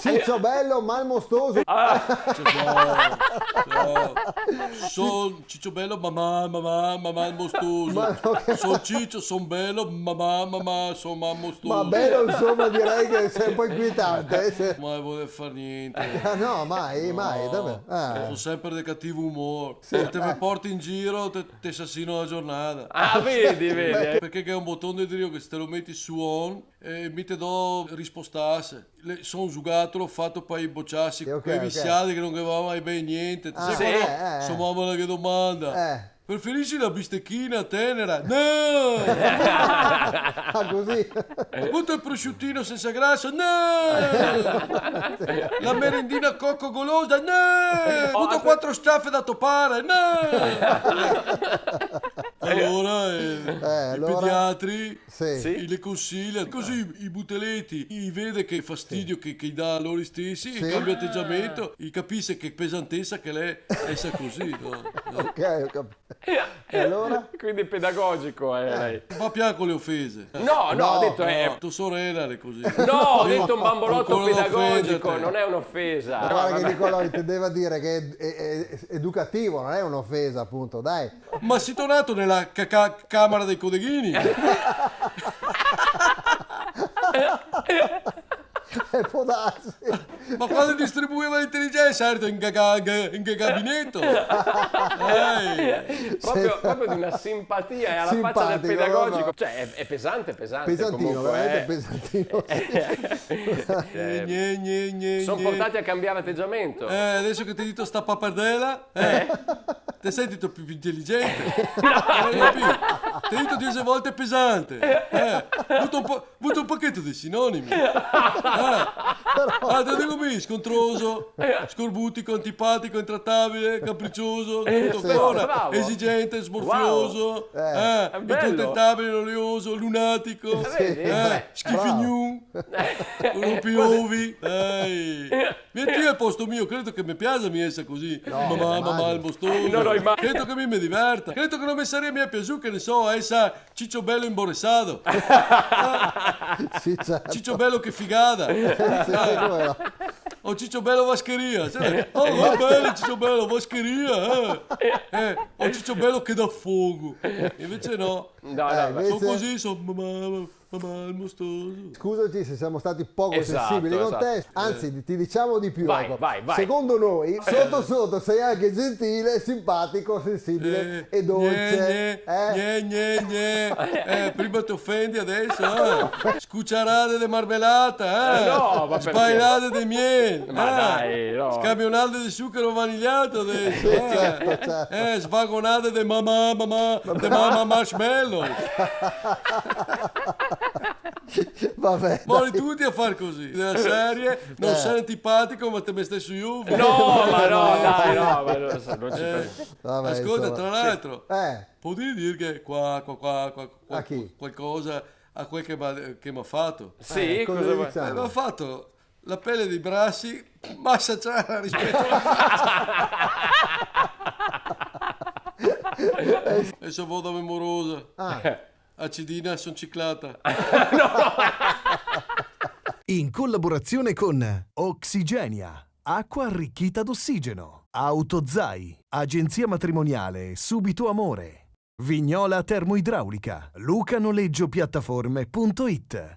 Ciccio bello, malmostoso. Ciao. Sono Ciccio bello, mamma, mostoso. Ma no, che- Sono Ciccio, son bello, mamma, sono mostoso. Ma bello, insomma, direi che sei un po' inquietante. Mai voler fare niente. Ah, no, mai, davvero. Sono sempre di cattivo umore. Se te mi porti in giro, te assassino la giornata. Ah, vedi. Perché che è un bottone di Dio che se te lo metti su on e mi te do rispostasse. Sono un giocattolo fatto per i bocciassi, Ok, quei ok. viziati che non avevano mai ben niente. Ah, Sai sì? quando sua mamma che domanda? Preferisci la bistecchina tenera? No! Ah, così. Butta il prosciuttino senza grasso? No! La merendina cocco golosa? No! Butta 4 staffe da topare? No! Allora, i allora- pediatri Sì. le consiglia, così i buteletti i vede che fastidio che gli dà a loro stessi, Sì. cambia atteggiamento, capisce che pesantezza che lei essa così. No? Ok, ho capito. E allora? Quindi pedagogico lei. Va piano con le offese. No, ho detto Tua sorella è così. No, ho detto un bambolotto Ancora pedagogico, offendete. non è un'offesa. Guarda che Nicolò intendeva dire che è educativo, non è un'offesa, appunto, dai. Ma sei tornato nella camera dei codeghini? Può darsi. Ma quando distribuiva l'intelligenza ero in che gabinetto? Proprio di una simpatia, è alla faccia del Simpatico, pedagogico. no? Cioè, è pesante Pesantino, comunque. veramente pesantino. Sì. Sono portati a cambiare atteggiamento. Adesso che ti dico sta pappardella, ti senti più intelligente. Capito? Ti dico 10 volte pesante. Butta un pacchetto di sinonimi. Te dico mi, scontroso, scorbutico, antipatico, intrattabile, capriccioso, tutto ancora, bravo. esigente, smorfioso, incontentabile, noioso, lunatico, schifignu, rompiovi. Vieni al posto mio, credo che mi piace mi essere così. Mamma, il mostoso. Non ho immagino. Credo che mi diverta. Credo che non mi sarebbe piaciuto, che ne so, essa Ciccio bello imborressato. Sì, certo. Ciccio bello che figata. Sì, come no. O Ciccio bello vascheria. Oh, va bene Ciccio bello vascheria. O Ciccio bello che dà fuoco. Invece no. No, invece- Sono così, sono mamma il mostoso. Scusaci se siamo stati poco Esatto, sensibili con esatto. te, anzi ti diciamo di più. Vai, ecco. vai. Secondo noi, sotto sei anche gentile, simpatico, sensibile e dolce. Prima ti offendi adesso, Scucciarate di marmellata, No, ma perché? Sbailate di miele, Ma dai, no. Scamionate di zucchero vanigliato adesso, certo. Svagonate di mamma marshmallow. Vabbè, Vuoi tutti a far così, nella serie, non sei antipatico ma te mi stai su io. No, ma no, dai, no, ma non ci penso. vabbè, Ascolta, insomma. tra l'altro, Sì. potevi dire che A chi? qualcosa a quel che mi ha fatto? Sì, cosa cosa vuoi? iniziamo? Mi ha fatto la pelle dei bracci massacciata rispetto alla faccia. E se vado memorosa, acidina son ciclata. In collaborazione con Oxigenia, acqua arricchita d'ossigeno, Autozai, agenzia matrimoniale Subito Amore, Vignola Termoidraulica, lucanoleggiopiattaforme.it.